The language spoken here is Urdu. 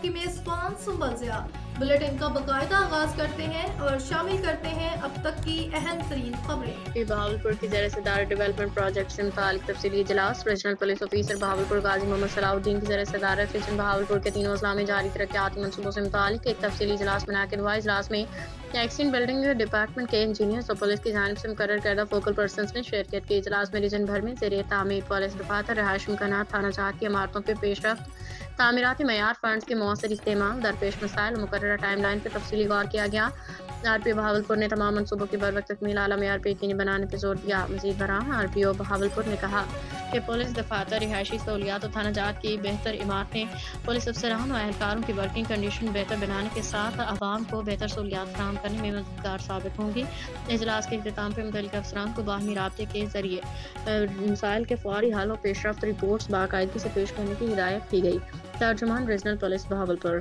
کی میزبان سنبل ضیاء بلیٹن کا باقاعدہ آغاز کرتے ہیں اور شامل کرتے ہیں اب تک کی اہم ترین خبریں۔ بہاولپور کی زیر صدارت ڈیولپمنٹ پروجیکٹ سے متعلق تفصیلی اجلاس۔ ریجنل پولیس آفیسر بہاولپور غازی محمد صلاح الدین کی زیر صدارت ریجن بہاولپور کے تینوں اضلاع میں جاری ترقیاتی منصوبوں سے متعلق ایک تفصیلی اجلاس منعقد ہوا۔ اجلاس میں ایکسٹین بلڈنگ ڈپارٹمنٹ کے انجینئرز اور پولیس کی جانب سے مقرر کردہ فوکل پرسنز نے شرکت کی۔ اجلاس میں ریجن بھر میں زیر تعمیر پولیس دفاتر، رہائشی مکانات، تھانہ جات کی عمارتوں کے پیش رفت، تعمیراتی معیار، فنڈز کے مؤثر استعمال، درپیش مسائل اور مقررہ ٹائم لائن پر تفصیلی غور کیا گیا۔ آر پی او بہاولپور نے تمام منصوبوں کی بروقت تکمیل اعلیٰ معیار پر یقینی بنانے پر زور دیا۔ مزید برآں آر پی او بہاولپور نے کہا کہ پولیس دفاتر، رہائشی سہولیات اور تھانہ جات کی بہتر عمارتیں پولیس افسران و اہلکاروں کی ورکنگ کنڈیشن بہتر بنانے کے ساتھ عوام کو بہتر سہولیات فراہم کرنے میں مددگار ثابت ہوں گی۔ اجلاس کے اختتام پر متعلقہ افسران کو باہمی رابطے کے ذریعے مسائل کے فوری حل و پیش رفت رپورٹس باقاعدگی سے پیش کرنے کی ہدایت کی گئی۔ ترجمان ریجنل پولیس بہاولپور۔